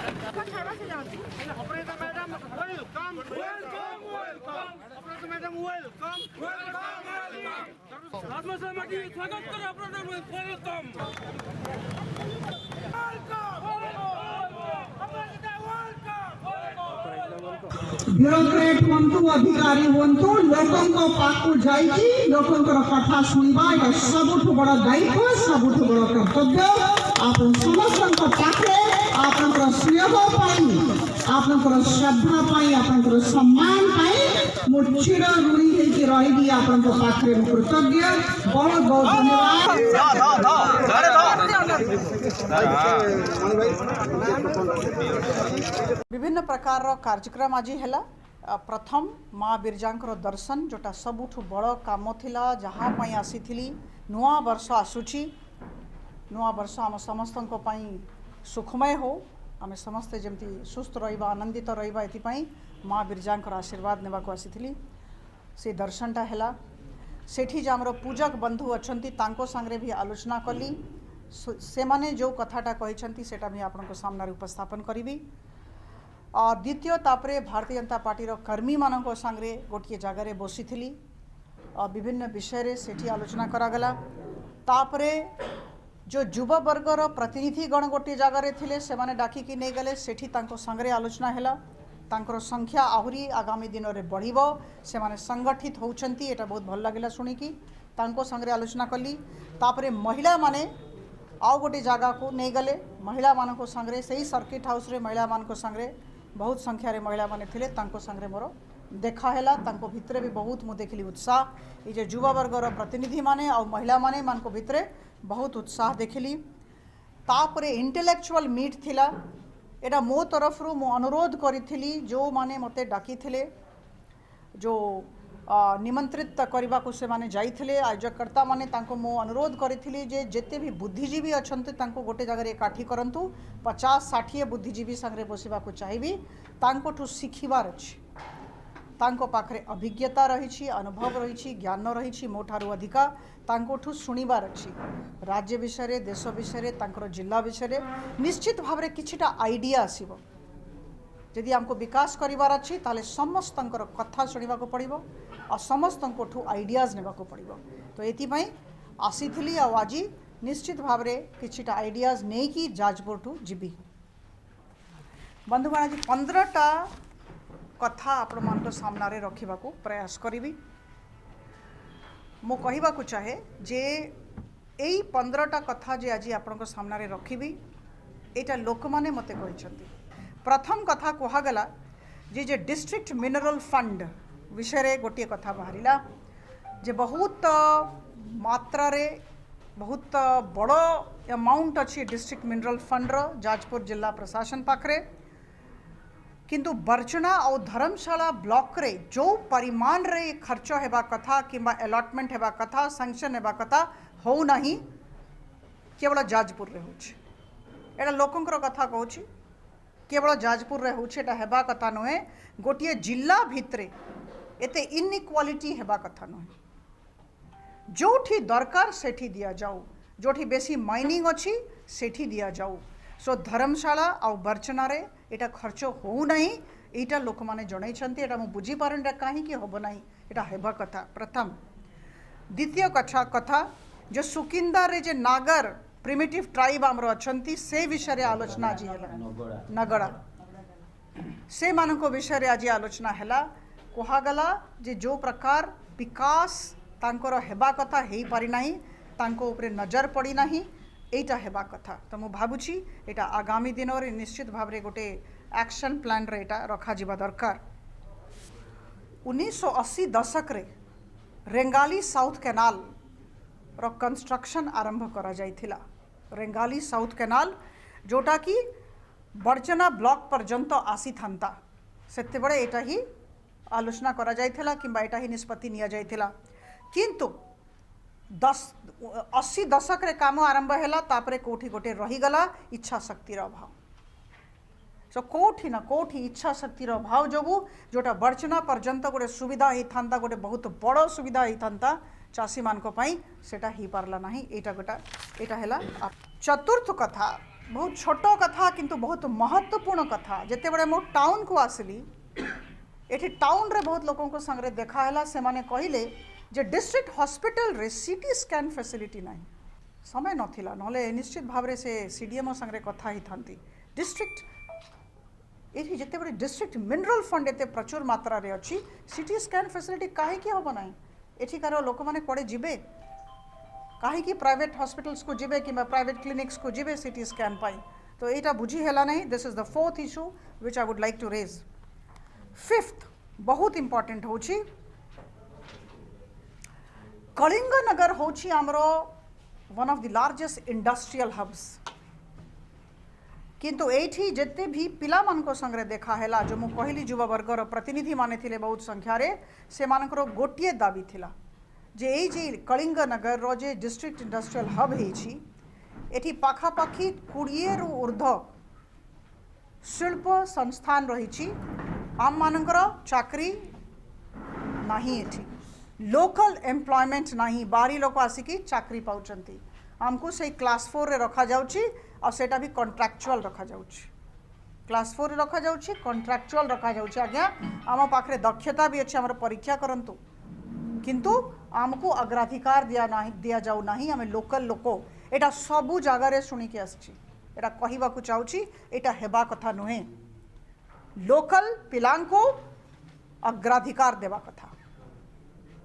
Operator madam, welcome. Welcome, welcome. Operator madam, welcome. Welcome, welcome. রাজমাসামাটি স্বাগত করে আপনাদের স্বাগতম। ब्यूरोक्रेट हूँ अधिकारी हूँ लोकों पाक जाइए लोकों कथा शुणा यह सबुठ बड़ दायित्व सबुठ बड़ कर्तव्य आप समस्त पाखे आपंकर स्नेह आपंकर श्रद्धा आपंकर सम्मान मु चिर ऋणी रही आपण पाखे कृतज्ञ बहुत बहुत धन्यवाद। विभिन्न प्रकार कार्यक्रम आज है प्रथम माँ बिरजांकर दर्शन जोटा सबुठ बड़ काम थिला जहाँ पाई आसी नुआ वर्ष आसुची नुआ वर्ष आम समस्त सुखमय हो आम समस्ते जमती सुस्थ रहिबा आनंदित रहिबा एथिपाई माँ बिरजांकर आशीर्वाद नेबा को आसीथिली से दर्शनटा हैला सेठी जे हमरो पूजक बंधु अछंती तांको संगरे भी आलोचना कली से माने जो कथाटा कहिसंती सेटा भी आपनको सामने उपस्थापन करिवि। द्वितीय तापरे भारतीय जनता पार्टी कर्मी मानक संगे गोटे जगार बसी विभिन्न विषय सेठी आलोचना करागला तापरे जो युवा वर्गर प्रतिनिधि गण गोटे जगार थिले से माने डाकिकी नहीं गले सेठी तांको संगे आलोचना हैला तांकर संख्या आहुरी आगामी दिन में बढ़िबो से माने संगठित होउछंती एटा बहुत भल लागला सुनिकी तांको संगे आलोचना कली तापरे महिला माने आउ गोटे जगह को नहीं गले महिला मानक संगे सही सर्किट हाउस रे महिला मानक संगे बहुत संख्यार महिला माने थिले तांको संगे मोर देखा हैला तांको भितरे भी बहुत मु देखली उत्साह ये जो युवा वर्गर प्रतिनिधि माने और महिला माने मानको भितरे बहुत उत्साह देखली तापरे इंटेलेक्चुअल मीट थिला एटा मो तरफ रु मु अनुरोध करी जो माने मते डाकी थिले जो निमंत्रित करने को से माने जाइथिले आयोजकर्ता माने तांको मो अनुरोध करी जे जेते भी बुद्धिजीवी अछंते तांको गोटे जगह एकाठी करंतु 50-60 बुद्धिजीवी संगे बसवा को चाहिए तांको ठु शिखिबार अछि तांको पाखरे अभिज्ञता रही अनुभव रही ज्ञान रही मोठारु अधिका तांको ठु शुणिबार अछि राज्य विषय देश विषय तांकर जिला विषय निश्चित भाव में किछिटा आइडिया आसीबो यदि हमको विकास करिवार अछि ताले समस्त कथा शुणा को पड़िबो और समस्त ठू आइडियाज नेबा को पड़िबो तो एथिपाई आसीथिली आ आज निश्चित भाव में किछिटा आइडियाज नहीं कि जाजपुर ठू जीबी बंधुगण आज 15टा कथा आपण मान सामने रखा प्रयास करी मु कहवा को चाहे जे यही 15टा कथा जे आज आपण सामने रखी एटा लोक माने मते कहिसंती प्रथम कथा कहगला जे डिस्ट्रिक्ट मिनरल फंड विषय रे गोटे कथा बाहरिला जे बहुत मात्रा रे बहुत बड़ अमाउंट अच्छी डिस्ट्रिक्ट मिनरल फंड रो जाजपुर जिला प्रशासन पाखरे किंतु बर्चना और धर्मशाला ब्लॉक रे जो परिमाण रे खर्च हेबा कथा किंबा अलॉटमेंट हेबा कथा सैंक्शन हेबा कथा हो नहीं केवल जाजपुर रे होछि एटा लोकंकर कथा कहूछि केवल जाजपुर रे होछि एटा हेबा कथा नुहे गोटे जिला भितरे एते इनइक्वालिटी हेबा कथा नुहे जोठी दरकार सेठी दिया जाऊ जोठी बेसी माइनिंग अच्छी सेठी दिया जाऊ सो धर्मशाला आउ बर्चना रे एटा खर्च हो नहीं एटा लोक माने जणाइछंती एटा मु बुझी पारन कहीं कि होब नहीं एटा हेबा कथा प्रथम द्वितीय कथा जो सुकिंदा रे जे नागर प्रिमिटिव ट्राइब आमर अछंती से विषय रे आलोचना आज हैला नगड़ा से मानको विषय रे आज आलोचना हैला कहागला जे जो प्रकार विकास तांकर हेबा कथा हेई पारि नाही तांको उपरे नजर पड़ी नाही एटा हेबा कथा तो मु भाबुची एटा आगामी दिन रे निश्चित भाव रे गोटे एक्शन प्लान रे एटा रखा जिबा दरकार 1980 दशक रे रेंगाली साउथ कैनाल रो कंस्ट्रक्शन आरंभ करा जाइथिला रेंगाली साउथ कैनाल जोटा कि बड़चना ब्लॉक पर्यंत आसी थांता सेते बड़े एटा ही आलोचना करा जाइथिला किंबा एटा ही निष्पत्ति निया जाइथिला किंतु 80 दशक रे काम आरंभ हैला तापरे कोठी गोटे रहीगला इच्छा शक्तिर अभाव सो कोठी ना कोठी इच्छा शक्तिर अभाव जोगु जोटा बड़चना पर्यंत गोटे सुविधा ही थांता गोटे बहुत बड़ सुविधा ही थांता चाषी मान को पाई सेटा ही पारला नहीं एटा गोटा एटा हैला चतुर्थ कथा बहुत छोट कथा किंतु बहुत महत्वपूर्ण कथा जिते बड़े मो टाउन को आसली एठी टाउन रे बहुत लोगों को संगे देखा है से माने कहले जे डिस्ट्रिक्ट हॉस्पिटल रे सीटी स्कैन फैसिलिटी नहीं समय नथिला नले निश्चित भाव रे से सीडीएमओ संगे कथा ही थांती डिस्ट्रिक्ट एठी जिते बड़े डिस्ट्रिक्ट मिनरल फंड एते प्रचुर मात्रा रे अछि सीटी स्कैन फैसिलिटी काहे की होबो नाही एठी कार लोक माने कोडे जिबे काहे की प्राइवेट हॉस्पिटल्स को जिबे कि प्राइवेट क्लिनिक्स को जिबे सीटी स्कैन पाई तो एटा बुझी हैला नहीं this is the fourth issue which I would like to raise fifth बहुत इंपॉर्टेंट होची कलिंग नगर होची हमरो one of the largest industrial hubs किंतु एठी जत्ते भी पिला मान को संगे देखा हैला जो मु कहली युवा वर्गर प्रतिनिधि माने थिले बहुत संख्या रे से मानकर गोटिए दाबी थिला जे एई जे कलिंग नगर रो जे डिस्ट्रिक्ट इंडस्ट्रियल हब हेछि एठी पाखा पाखी 20 रु ऊर्ध शिल्प संस्थान रहिछि आम मानकर चाकरी नाही एठी लोकल एम्प्लॉयमेंट नाही बारी लोक आसिकी चाकरी पाउचंती हमको से क्लास 4 रे रखा जाउची और सेटा भी कॉन्ट्रैक्चुअल रखा जाउची क्लास 4 रे रखा जाउची कॉन्ट्रैक्चुअल रखा जाउची आज्ञा आम पाखरे दक्षता भी अछि हमर परीक्षा करंतु किंतु आमको अग्राधिकार दिया जाऊ नाही आमे लोकल लोको एटा सबु जगह रे सुनी के आछि एटा कहिबा को चाउची एटा हेबा कथा नुहे लोकल पिलांको अग्राधिकार देवा कथा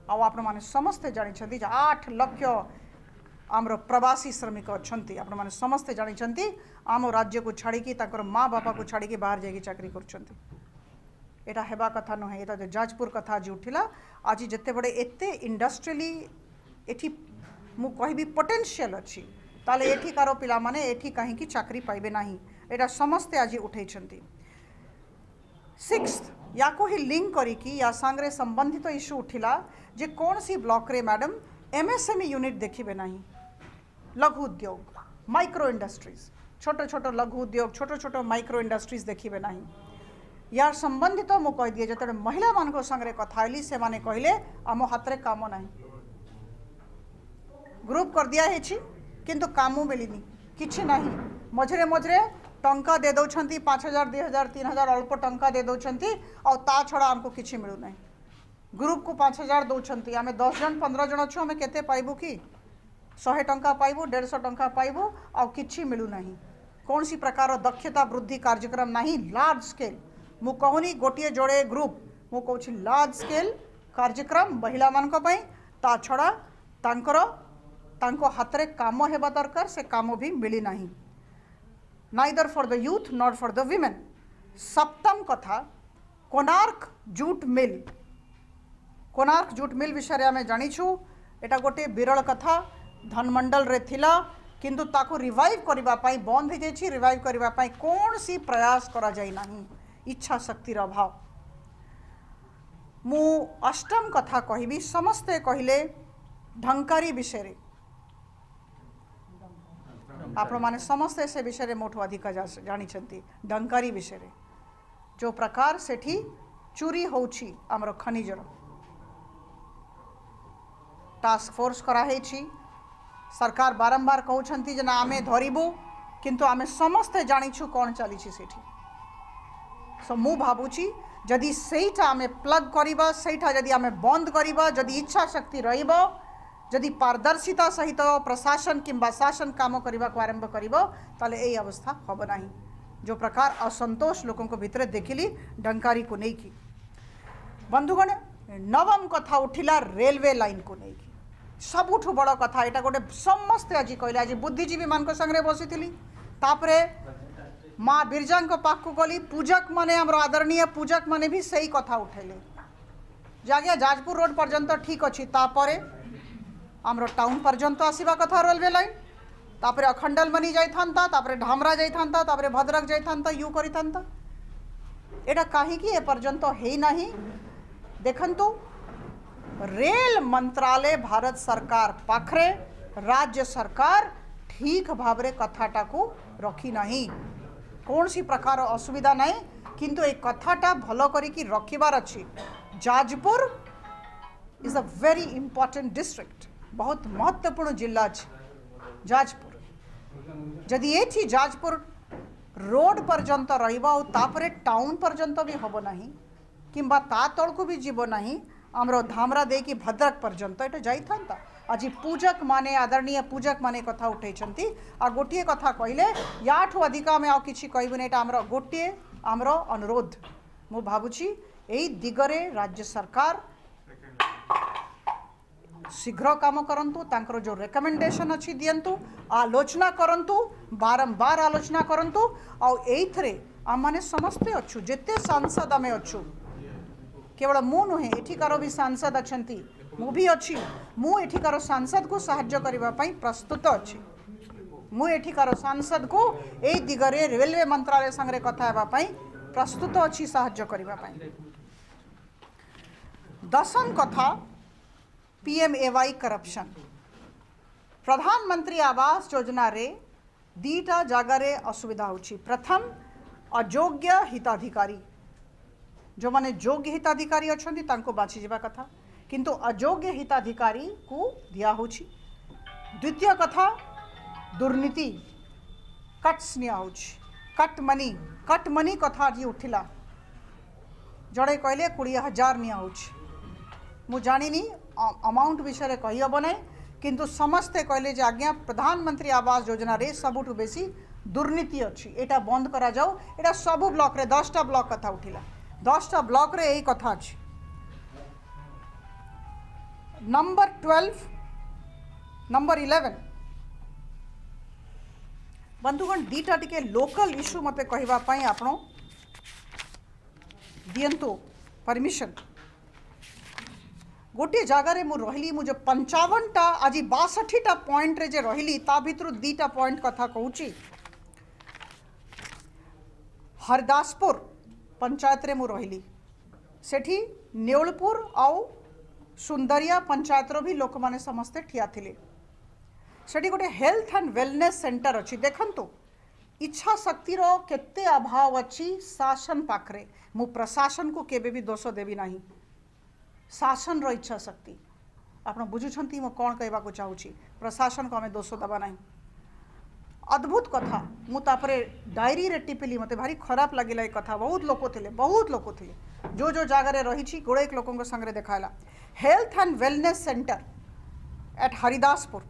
आ आपण माने समस्त जानि छथि 8 लाख आमर प्रवासी श्रमिक अच्छी आपण मैंने समस्ते जानी आम राज्य को छाड़ी माँ बापा को छाड़ी बाहर जाकि चाकरी कर हेबा कथा नुहे ये जो जाजपुर कथा आज उठिला आज जिते बड़े एते इंडस्ट्रियली एठी मु कहबी पोटेंशियल अच्छी ताले एठिकार पिला माने एठी कहीं चाकरी पाइबे नहीं एटा समस्ते आज उठे सिक्स्थ या को ही लिंक करी या सांगरे संबंधित इश्यू उठिला जे कौन सी ब्लॉक रे मैडम एमएसएमई यूनिट देखिबे नहीं लघु उद्योग माइक्रो इंडस्ट्रीज छोट छोट लघु उद्योग छोट छोट माइक्रो इंडस्ट्रीज देखिबे नहीं यार संबंधित मु कह दिए जत महिला मान संगे कथाली से माने कहले आम हाथ रे काम नहीं ग्रुप कर दिया है किंतु काम मिलनी किछि नहीं मझरे मझरे टंका दे दौरान 5000 2000 3000 अल्प टंका दे दौरान और ता छड़ा आमको किछि मिलू नहीं ग्रुप को 5000 दौरान आम 10 जन 15 जन अच्छु आम केते पाइबू कि 100 टंका पाइबू 150 टंका पाइबू आ किछि मिलू नहीं कौन सी प्रकार दक्षता वृद्धि कार्यक्रम नहीं लार्ज स्केल मु कहूनी गोटे जोड़े ग्रुप मु कहूँ लार्ज स्केल कार्यक्रम महिला मानक पई ता छड़ा तांकर तांको हाथ रे काम हेबा दरकार से काम भी मिली नहीं neither for the youth not for the women सप्तम कथा कोणार्क जूट मिल विषय आम जानिछु एटा गोटे विरल कथा धनमंडल रे थिला किंतु ताको रिवाइव करबा पाई बंद हो जाइछि रिवाइव करबा पाई कौन सी प्रयास करा जाई नहीं इच्छा शक्तिर अभाव मु अष्टम कथा कहबी समस्ते कहले ढंकारी विषय आपण माने समस्ते से विषय मोठो अधिक जानी ढंकारी विषय जो प्रकार सेठी चोरी होछि हमर खनिजर टास्क फोर्स कराई सरकार बारंबार कहउछंती जे ना आमे धरिबू किंतु आमे समस्ते जानिछु कौन चली सेठी सो मु भाबुची जदि सेटा आमे प्लग करिबा सेटा जदि आमे बंद करिबा जदि इच्छा शक्ति रहिबो जदि पारदर्शिता सहित प्रशासन किंबा शासन काम करबा को आरंभ करिबो ताले एई अवस्था होबो नाही जो प्रकार असंतोष लोकों को भितरे देखिली ढंकारी को नहीं की बंधुगण नवम कथा उठिला रेलवे लाइन को नहीं की सबुठ बड़ कथा यहाँ गोटे समस्ते आज कहले आज बुद्धिजीवी मान संगे बसी तापरे माँ बिरजा पाख को गली पूजक माने हमर आदरणीय पूजक माने भी सही कथा उठेले जागिया जाजपुर रोड पर्यंत ठीक अच्छी तापरे हमर टाउन पर्यंत आसवा कथा रेलवे लाइन तापरे अखंडलमणि जाइथांता तापरे ढामरा जाइथांता तापरे भद्रक जाइथांता यू करिथांता एटा काहे कि ए पर्यंत हेई नाही देखंतु रेल मंत्रालय भारत सरकार पाखरे राज्य सरकार ठीक भावरे कथाटा को रखी नहीं कौन सी प्रकार असुविधा नहीं किंतु एक कथाटा भलो करिकी रखिबार अछि Jajpur is a very important district बहुत महत्वपूर्ण जिला अछि जाजपुर जदि ये जाजपुर रोड पर्यंत रही टाउन पर्यंत भी हम ना किंबा ता तल को भी जीव ना आमर धामरा दे कि भद्रक पर्यंत ये जाता आज पूजक माने आदरणीय पूजक माने कथा उठे आ गोटे कथा कहले या अधिक आम आ कि कहबुनि आमर गोटे आमर अनुरोध मु भावुची यही दिगरे राज्य सरकार शीघ्र काम करंतु तांकर जो रेकमेंडेशन अच्छी दियंतु आलोचना करंतु बारंबार आलोचना करंतु आ एइथरे आम माने समस्ते अच्छु जेते सांसद आमे अच्छु केवल मु नुहे एठिकार भी सांसद अच्छी मु भी अच्छी मु एठिकार सांसद को साहाय्य करबा पई प्रस्तुत अच्छी मु एठिकार सांसद को एई दिगरे रेलवे मंत्रालय संगे कथा हेबा पई प्रस्तुत अच्छी साहाय्य करबा पई। दशम कथा PMAY करप्शन प्रधानमंत्री आवास योजना रे दीटा जगार असुविधा होची। प्रथम अयोग्य हिताधिकारी जो माने योग्य हिताधिकारी अच्छंती तांको बाछि जिबा कथा किंतु अयोग्य हिताधिकारी को दिया होची। द्वितीय कथा दुर्नीति कट्स निया होची कट मनी कथा जी उठिला जड़े कहले 20,000 निया होची मु जानिनी अमाउंट विषय कही हम ना किंतु समस्ते कहले जे आज्ञा प्रधानमंत्री आवास योजना रे सबुठु बेसी दुर्नीति अच्छी एटा बंद करा जाओ एटा सबु ब्लॉक रे 10टा ब्लॉक कथा उठिला 10टा ब्लॉक रे यही कथा अच्छी। नंबर 12 नंबर 11 बंधुगण दीटा टिके लोकल इश्यू मते कहवा पई आपनो दियंतु परमिशन गोटे जगार मु रही मुझे 55टा आज 62टा पॉइंट रे जे रही ता भितर 2टा पॉइंट कथा कहूची। हरदासपुर पंचायत रे मु रही सेठी नेउलपुर आउ सुंदरिया पंचायत रो भी लोक माने समस्ते ठिया थिले सेठी गोटे हेल्थ एंड वेलनेस सेंटर अच्छी देखंतु इच्छा शक्ति रो केते अभाव अच्छी शासन पाखरे मु प्रशासन को केबे भी दोष देबी नहीं शासन रो इच्छा शक्ति आपण बुझुछंती मो कोन कहबा को चाहूची प्रशासन को हमें दोष दबा नहीं। अद्भुत कथा मु तापरे डायरी रे टिपिली मते भारी खराब लागिला ए कथा बहुत लोक थिले जो जो जगार रही छी गोड़े लोकों संगे देखाला health and wellness centre at Haridaspur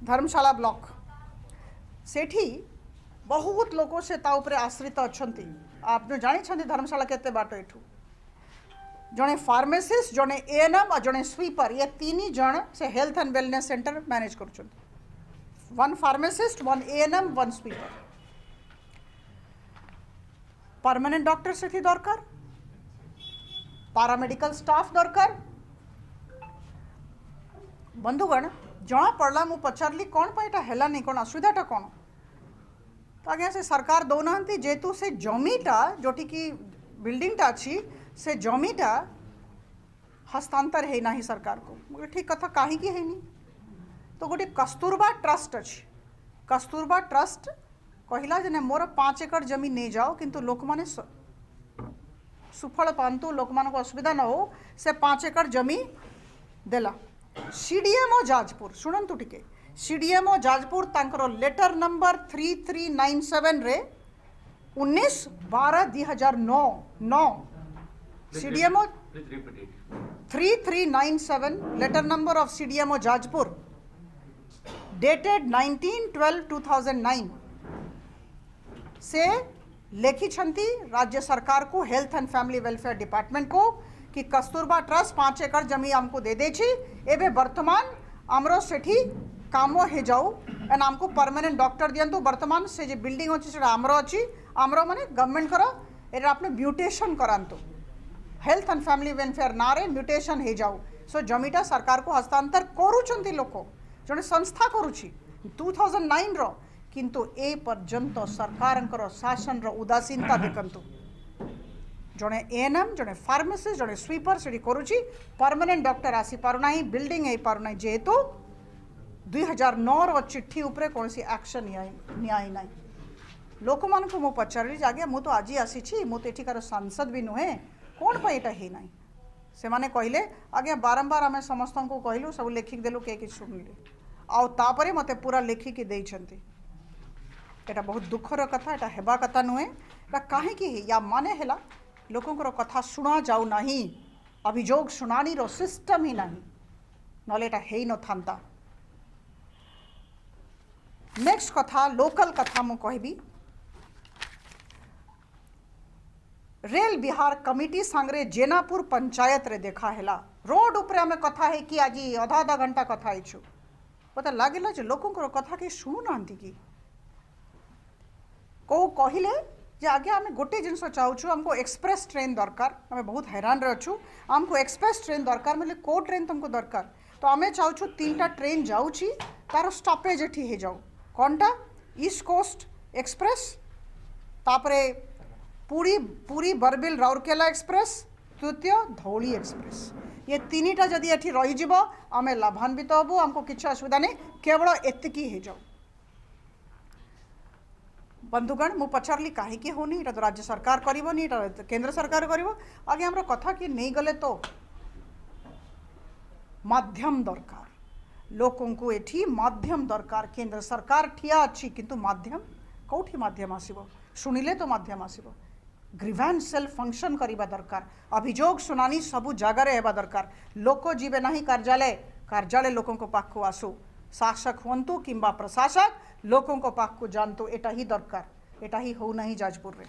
Dharmashala block सेठी बहुत लोक से ता उपरे आश्रित अच्छंती आप जो जानी छंती धर्मशाला केते बाट एठू जड़े फार्मासिस्ट जड़े ANM और जड़े स्वीपर ये तीन जन से health and wellness centre manage कर 1 pharmacist 1 ANM 1 sweeper permanent doctor से दरकार पारामेडिकल स्टाफ दरकार बंधुगण जना पड़ला मु पचारली कौन पाइटा हेला नहीं कौन असुविधाटा कौन तो आज्ञा से सरकार दौना जेतु से जमीटा जोटी की बिल्डिंगटा अच्छी से जमीटा हस्तांतर है ना सरकार को ठीक कथा कहीं है नहीं तो गोटे कस्तूरबा ट्रस्ट अच्छी कस्तूरबा ट्रस्ट कहला जे मोर 5 एकड़ जमी नहीं जाओ किंतु लोक माने सुफल पातु लोक मान को असुविधा न हो से 5 एकड़ जमी देला CDMO जाजपुर शुणंतु टिके CDMO जाजपुर तांकर लेटर नंबर 3397 रे 19/12/2009 CDMO 3397 letter number of CDMO Jajpur dated 19/12/2009 से लेखी छंती राज्य सरकार को health and family welfare department को कि कस्तूरबा ट्रस्ट 5 एकड़ जमी हमको दे दे छी एबे वर्तमान हमरो सेठी कामो हे जाऊ एंड हमको परमानेंट डॉक्टर दियंतु वर्तमान से जे बिल्डिंग अछि सेटा हमरो अछि हमरो माने गवर्नमेंट करो एरा आपने म्यूटेशन करांतु हेल्थ एंड फैमिली वेलफेयर ना रे म्यूटेशन हे जाऊ सो जमीटा सरकार को हस्तांतर करूछंती लोक जने संस्था करूछि 2009 रो किंतु ए पर्यंत सरकारंकर शासन रो उदासीनता देखंतु जड़े ANM जड़े फार्मासिस्ट जड़े स्वीपर से करुच्ची परमानेंट डॉक्टर आसी पारुना बिल्डिंग हो पारुना जेहेतु 2009 चिट्ठी उपरे कौन सी एक्शन नियाई ना लोक मान को मु पचारि आज्ञा मु तो आज आसी मु तो एठिकार सांसद भी नुहे कौन पर यहाँ है ना से माने कहले आज्ञा बारंबार आम समस्त को कहलु सब लिखिक देलु किए कि शुणिले आउ तापरे मते पूरा लिखिकी देइछंती। एटा बहुत दुखर कथा, एटा हेबा कथा नुहे। एटा काहे कि या माने हेला लोकंकर कथा शुणा जाऊ नाही, अभियोग शुणानी रो सिस्टम ही नाही, नले एटा हेई न थांता। नेक्स्ट कथा लोकल कथा मु कहबी। रेल बिहार कमिटी सांगरे जेनापुर पंचायत रे देखा हेला। रोड उपरे हमें कथा है कि आज आधा आधा घंटा कथा हेछु, पता लागिला जे लोकंकर कथा के शुणु नांती कि को कहिले जे आगे आम गोटे जिनस चाहूँ हमको एक्सप्रेस ट्रेन दरकार, आम बहुत हैरान रे अच्छू, आमको एक्सप्रेस ट्रेन दरकार, मतलब को ट्रेन तुमको दरकार, तो आम चाहूँ 3टा ट्रेन जाऊँगी तार स्टॉपेज एठी हो जाऊ। कौनटा? ईस्ट कोस्ट एक्सप्रेस, तापरे पूरी बरबिल राउरकेला एक्सप्रेस, तृतीय धौली एक्सप्रेस। ये 3टा जदि एठी रही जिवो आमे लाभान्वित हबु, हमको किसी असुविधा नहीं, केवल एतिकी हो जाऊ। बंधुगण मु पचारली कहीं होनी, तो राज्य सरकार करनी, केंद्र सरकार करिवो। आगे हमरो कथा कि नहीं गले तो माध्यम दरकार, लोकों को एठी माध्यम दरकार। केंद्र सरकार ठिया अच्छी किंतु माध्यम कौठी माध्यम आसीबो, शुणिले तो माध्यम आसीबो। ग्रीवेंस सेल फंक्शन करिबा दरकार, अभियोग शुनानी सबु जगार हेबा दरकार। लोक जीवे नहीं कार्यालय, कार्यालय लोकों को पाखु आसू, शासक हुंतु किंबा प्रशासक लोकों को पाख को जानतु, एटा ही दरकार, एटा ही हो नहीं जाजपुर रे।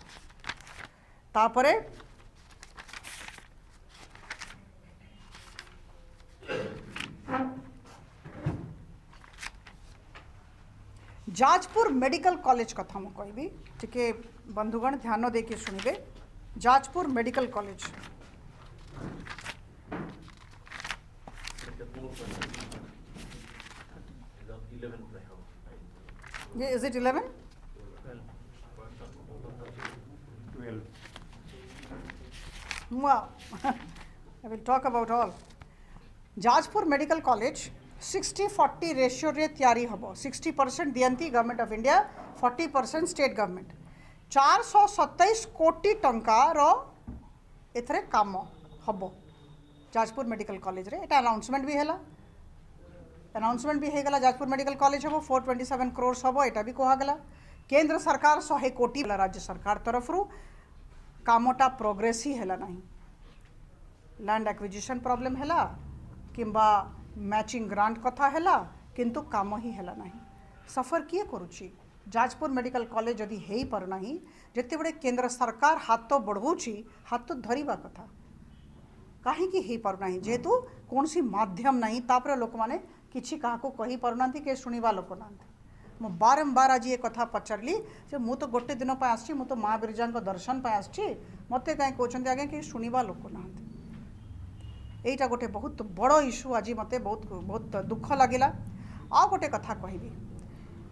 तापरे जाजपुर मेडिकल कॉलेज कथा मु कहबी, टिके बंधुगण ध्यान देके सुनिबे। जाजपुर मेडिकल कॉलेज ये is it 11? 12. Wow. I will talk about all. Jajpur medical college 60-40 ratio रे तैयारी हबो। 60% दियंती government of India, 40% state government. 427 कोटी टंका रो एथरे काम हबो जाजपुर मेडिकल कॉलेज रे। एटा अनाउंसमेंट भी हैला, अनाउंसमेंट भी हेगला जाजपुर मेडिकल कॉलेज हम 427 करोड़ हम यहाँ भी कहगला। केंद्र सरकार 100 कोटी राज्य सरकार तरफ रू कामटा प्रोग्रेस ही हैला नहीं। लैंड एक्विजिशन प्रॉब्लम हैला किंबा मैचिंग ग्रांट कथा हैला किंतु काम ही हैला नहीं। सफर किए करुची जाजपुर मेडिकल कॉलेज जदि हेई पर नहीं, जिते बड़े केंद्र सरकार हाथ बढ़ाऊँगी हाथ तो धरिबा कथा कहीं हेई पर नहीं, जेहेतु कौन सी माध्यम नहीं, तापर लोक माने किछि काहाको कहि पारुनांती, के शुणिबा लोक नांती। मु बारंबार आज ये कथा पचारली जे मु तो गोटे दिन पे आछि, मु तो माँ बिरजा दर्शन पे आछि, मते कहीं कहते आगे कि शुणिबा लोक नांती। एटा गोटे बहुत बड़ इश्यू आज मते बहुत बहुत दुख लगिला। आ गोटे कथा कहबी,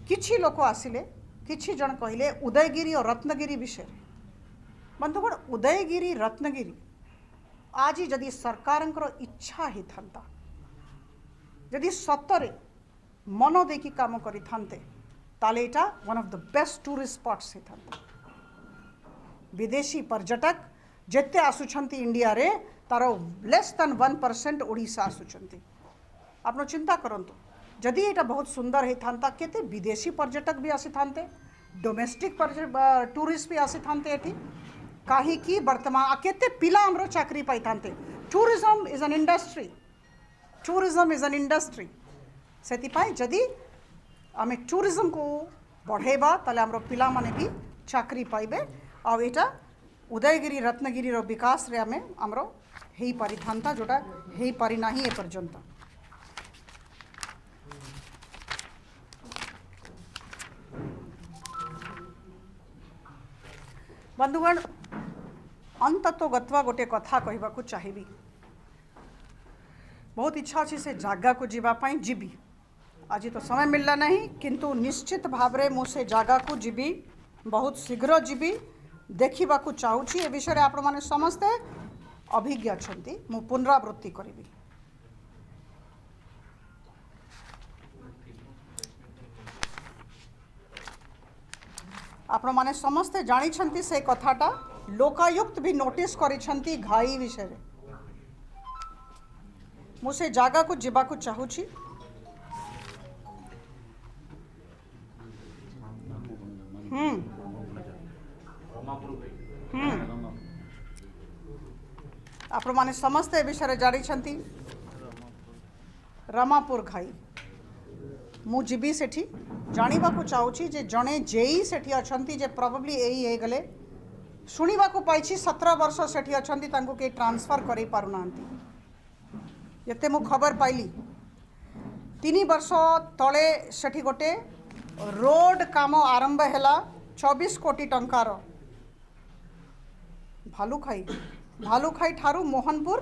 किछि लोक आसिले, किछि जन कहिले उदयगिरी और रत्नगिरी विषय। बंधुगण उदयगिरी रत्नगिरी आज जदि सरकारंकर इच्छा ही था, जदि सतरे मन देकी काम करि थांते, ताले एटा one of the best tourist spots ही था। विदेशी पर्यटक जेते आसुछंती इंडिया रे तार लेस देन 1% ओडिशा आसुछंती। आपनो चिंता करंतु जदि एटा बहुत सुंदर ही था, केते विदेशी पर्यटक भी आसी थांते, डोमेस्टिक टूरिस्ट भी आसी थांते एठी। कहीं कि वर्तमान केते पिला हमरो चाकरी पाई थांते। Tourism is an industry, tourism is an industry. से जदि आम टूरिज्म को बढ़ेबा ताले हमरो पिला माने भी चाकरी पाइबे। आ एटा उदयगिरी रत्नगिरी रो विकास रे आमे हमरो हेई पारि थांता, जोटा हेई पारि नाही ए पर्यंत। बंधुगण अंत तो गत्वा गोटे कथा कहबा को चाहिबी। बहुत इच्छा अच्छी से जगह को जीवाई जीवी, आज तो समय मिलला नहीं, किंतु निश्चित भावरे मु से जगह को जीवी, बहुत शीघ्र जीवी, देखा चाहूँगी। ए विषय आपण माने समस्ते अभिज्ञ अछंती, मु पुनरावृत्ति करिबी। आपण माने समस्ते जानी छंती से कथाटा, लोकायुक्त भी नोटिस करिछंती घाई विषय। मुझे जगह को जीवा को चाहूँगी। आपण माने समस्त ए विषय जानी रमापुर घाई मु जीवी सेठी जानिबा को चाहूची जे जणे जेई सेठी अछंती जे प्रोबेबली एई हे गले शुणिबा को पाइछि 17 वर्ष सेठी अछंती तांको के ट्रांसफर करै पारु नांती यते मु खबर पाइली 3 वर्ष तले सेठी गोटे रोड काम आरंभ हैला 24 कोटी टंकार भालुखाई ठारू मोहनपुर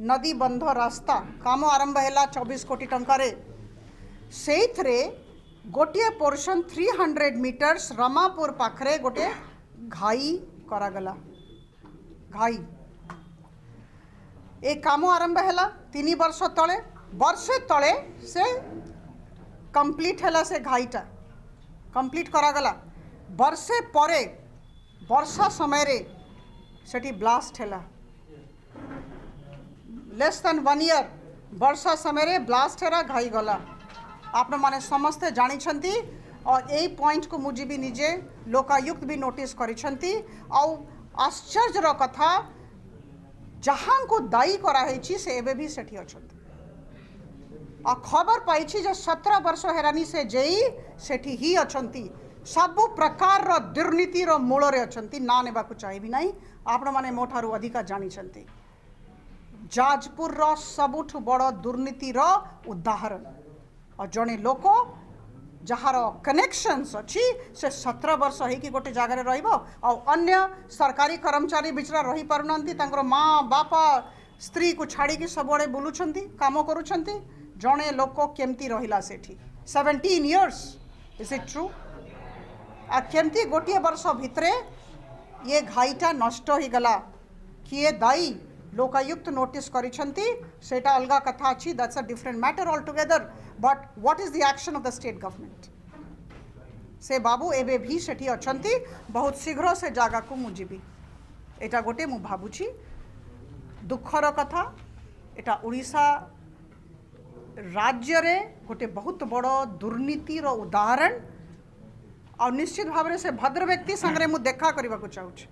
नदी बंध रास्ता काम आरंभ हैला 24 कोटी टंकारे सेइथरे गोटे पोर्शन 300 मीटर्स रमापुर पाखरे गोटे घाई करागला घाई ए काम आरंभ हैला 3 वर्ष तले वर्षे तले से कंप्लीट हैला से घाईटा कंप्लीट करागला वर्षे परे वर्षा समय रे सेठी ब्लास्ट हैला लेस देन 1 ईयर वर्षा समय रे ब्लास्ट हैला घाई गला आपण माने समस्ते जानी छंती और यही पॉइंट को मुझे भी निजे लोकायुक्त भी नोटिस करिछंती और आश्चर्यर कथा जहां को दायी कराई से एबे भी सेठी अछंती आ खबर पाइछि जे 17 वर्ष हेरानी से जेई सेठी ही अछंती सबु प्रकार रो दुर्नीति रो मूल रे अछंती ना नेबा को चाहिबी नाही आपण माने मोठारू अधिका जानी छंती जाजपुर रो सबुठु बड़ दुर्नीति रो उदाहरण और जड़े लोक जार कनेक्शंस अच्छी से 17 वर्ष होगी गोटे जगार रन्य सरकारी कर्मचारी बिचरा रही पार माँ बापा स्त्री को छाड़ी सबुआड़े बुलूंट काम करुँच जड़े लोक केमती रहा से 17 इयर्स इज इट ट्रू आ केमती गोटे वर्ष भितरे ये घाईटा नष्ट हो गला किए दायी लोकायुक्त नोटिस करिछंती सेटा अलगा कथा अछि that's a different matter all together but what is the action of the state government से बाबू एबे भी सेठी अछंती बहुत शीघ्र से जागा को मु जीबी एटा गोटे मु भाबुछि दुखर कथा एटा उड़ीसा राज्य रे गोटे बहुत बड़ दुर्नीति रो उदाहरण और निश्चित भाव से भद्र व्यक्ति संगे मु देखा करबा को चाहूछि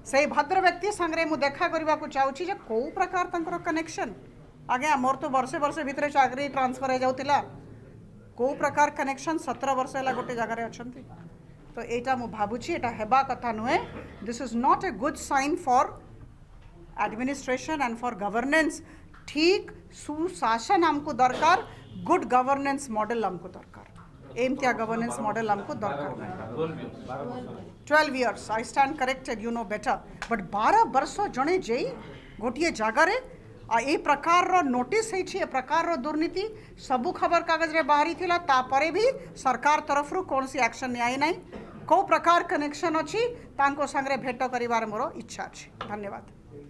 से भद्र व्यक्ति संगे मु देखा करबा को चाहूछि जे को प्रकार तंकर कनेक्शन आगे मोर तो वर्षे वर्षे भितर चाकरी ट्रांसफर हो जाउतिला को प्रकार कनेक्शन 17 वर्ष है गोटे जगार अच्छा तो यहाँ मु भावुची एटा हेबा कथा नुहे this is not a good sign for administration and for governance ठीक सुशासन आमको दरकार गुड गवर्नेंस मॉडल आमको दरकार एमतिया गवर्नेंस मॉडल आमको दरकार 12 years I stand corrected you know better but 12 वर्ष जड़े जेई गोटे जगार ए प्रकार नोटिस ए प्रकार दुर्नीति सबू खबर कागज रे बाहरी थिला तापरे भी सरकार तरफ रु कौन सी एक्शन नियाई नहीं को प्रकार कनेक्शन अच्छी तांको संगे भेट करिवार मोर इच्छा अच्छी धन्यवाद।